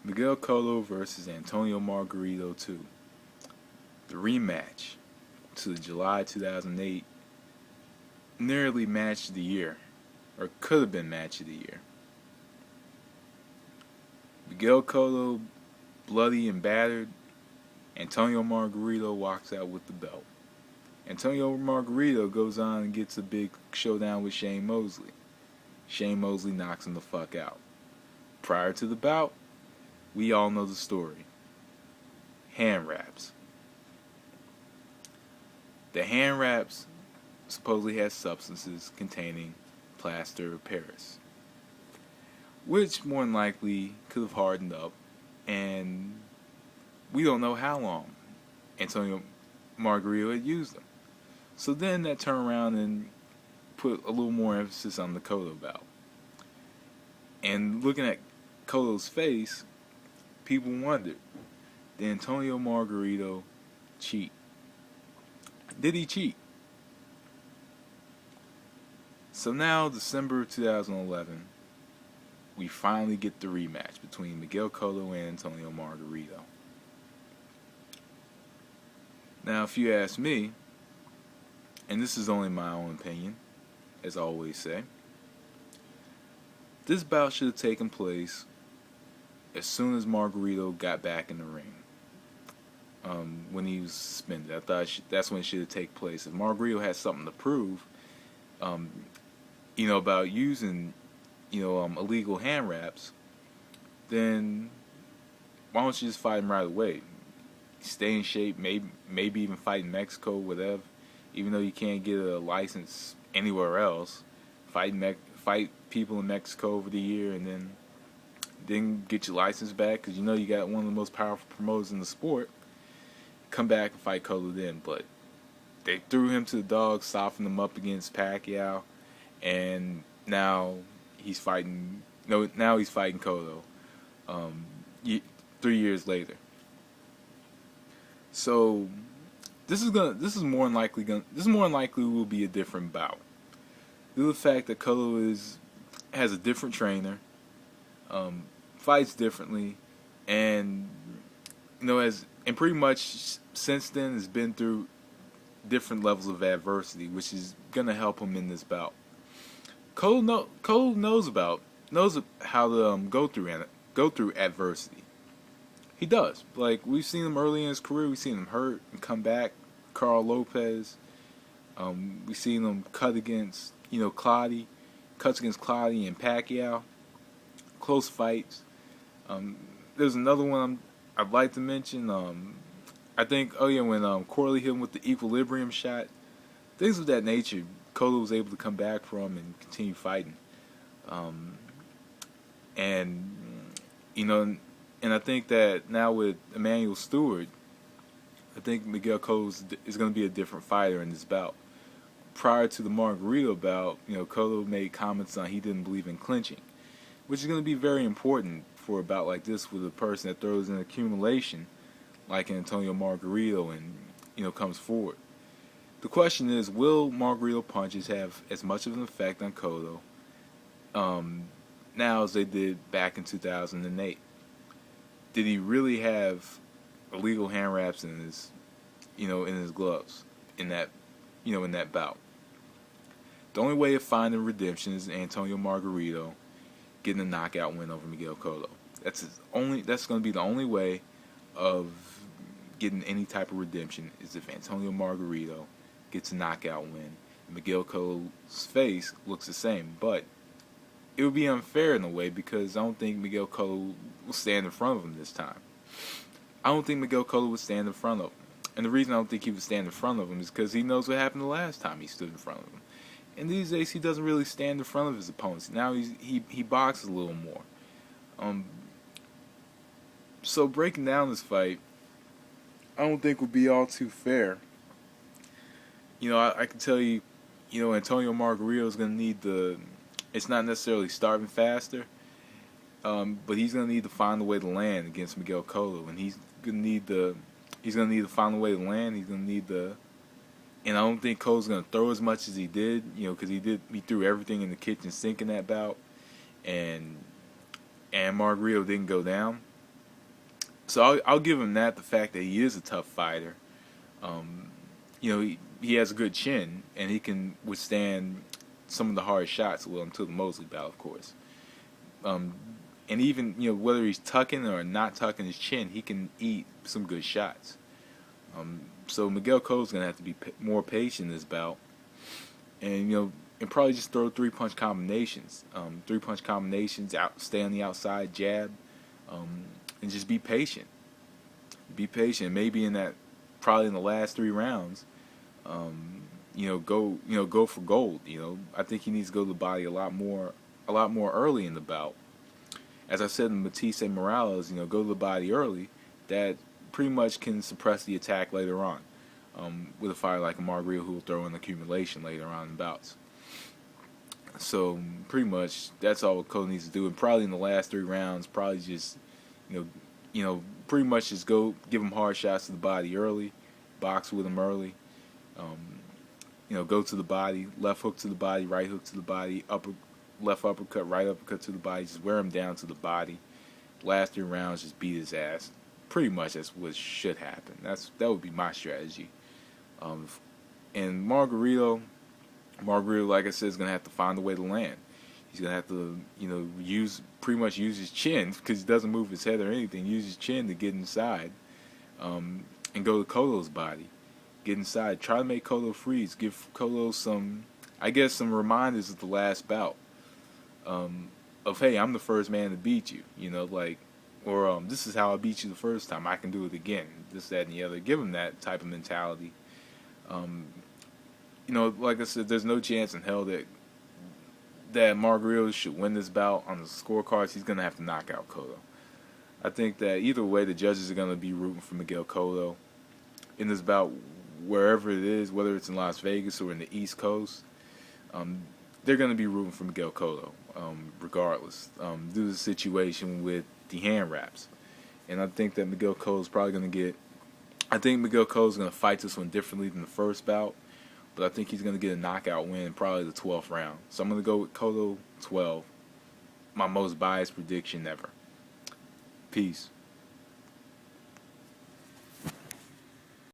Miguel Cotto versus Antonio Margarito 2. The rematch to the July 2008 nearly match of the year, or could have been match of the year. Miguel Cotto, bloody and battered. Antonio Margarito walks out with the belt. Antonio Margarito goes on and gets a big showdown with Shane Mosley. Shane Mosley knocks him the fuck out. Prior to the bout, we all know the story. Hand wraps. The hand wraps supposedly had substances containing plaster of Paris, which more than likely could have hardened up, and we don't know how long Antonio Margarito had used them. So then that turned around and put a little more emphasis on the Cotto bout. And looking at Cotto's face, people wondered, did Antonio Margarito cheat? Did he cheat? So now, December 2011, we finally get the rematch between Miguel Cotto and Antonio Margarito. Now, if you ask me, and this is only my own opinion, as I always say, this bout should have taken place as soon as Margarito got back in the ring. When he was suspended, I thought that's when it should have taken place. If Margarito had something to prove, about using, illegal hand wraps, then why don't you just fight him right away? Stay in shape, maybe even fight in Mexico, whatever. Even though you can't get a license anywhere else, fight people in Mexico over the year, and then get your license back because you got one of the most powerful promoters in the sport. Come back and fight Cotto then, but they threw him to the dogs, softened him up against Pacquiao, and now he's fighting. No, now he's fighting Cotto. 3 years later. So this is more than likely will be a different bout. Due to the fact that Cotto has a different trainer, fights differently, and and pretty much since then has been through different levels of adversity, which is gonna help him in this bout. Cotto knows how to go through adversity. He does. Like, we've seen him early in his career. We've seen him hurt and come back. Carl Lopez. We've seen him cut against Clottey, cuts against Clottey and Pacquiao. Close fights. There's another one I'd like to mention. I think, when Corley hit him with the equilibrium shot, things of that nature, Cotto was able to come back from and continue fighting. And I think that now with Emmanuel Stewart, I think Miguel Cotto is going to be a different fighter in this bout. Prior to the Margarito bout, Cotto made comments on he didn't believe in clinching, which is going to be very important for a bout like this with a person that throws in accumulation, like Antonio Margarito, and comes forward. The question is, will Margarito punches have as much of an effect on Cotto now as they did back in 2008? Did he really have illegal hand wraps in his gloves in that bout? The only way of finding redemption is Antonio Margarito getting a knockout win over Miguel Cotto. That's going to be the only way of getting any type of redemption, is if Antonio Margarito gets a knockout win. Miguel Cotto's face looks the same, but it would be unfair in a way because I don't think Miguel Cotto will stand in front of him this time. I don't think Miguel Cotto would stand in front of him. And the reason I don't think he would stand in front of him is because he knows what happened the last time he stood in front of him. And these days he doesn't really stand in front of his opponents. Now he boxes a little more. So breaking down this fight, I don't think would be all too fair. I can tell you, Antonio Margarito is going to need it's not necessarily starting faster, but he's going to need to find a way to land against Miguel Cotto, and he's going to need to find a way to land. He's going to need and I don't think Cotto's going to throw as much as he did, because he threw everything in the kitchen sink in that bout, and Margarito didn't go down. So I'll give him that. The fact that he is a tough fighter. Um, he has a good chin and he can withstand some of the hard shots. Well, until the Mosley bout, of course. Um, and even whether he's tucking or not tucking his chin, he can eat some good shots. So Miguel Cotto's gonna have to be more patient in this bout, and and probably just throw three punch combinations. Three punch combinations, out, stay on the outside, jab, and just be patient. Be patient. Maybe probably in the last 3 rounds, go for gold. I think he needs to go to the body a lot more early in the bout. As I said in Matisse Morales, go to the body early. That pretty much can suppress the attack later on. With a fighter like a Margarito who will throw in accumulation later on in bouts. So pretty much that's all Cotto needs to do, and probably in the last 3 rounds, probably just pretty much just go give him hard shots to the body early, box with him early. Go to the body, left hook to the body, right hook to the body, left uppercut, right uppercut to the body, just wear him down to the body. Last 3 rounds, just beat his ass. Pretty much that's what should happen. That would be my strategy. And Margarito, like I said, is gonna have to find a way to land. He's gonna have to, use his chin because he doesn't move his head or anything. Use his chin to get inside, and go to Cotto's body. Get inside. Try to make Cotto freeze. Give Cotto some reminders of the last bout. Of hey, I'm the first man to beat you. Or this is how I beat you the first time. I can do it again. This, that, and the other. Give him that type of mentality. Like I said, there's no chance in hell that Margarito should win this bout. On the scorecards, he's gonna have to knock out Cotto. I think that either way, the judges are gonna be rooting for Miguel Cotto in this bout, wherever it is, whether it's in Las Vegas or in the East Coast. They're gonna be rooting for Miguel Cotto, regardless, due to the situation with the hand wraps. And I think that Miguel Cotto's probably gonna get. I think Miguel Cotto's gonna fight this one differently than the first bout. But I think he's going to get a knockout win in probably the 12th round. So I'm going to go with Cotto 12. My most biased prediction ever. Peace.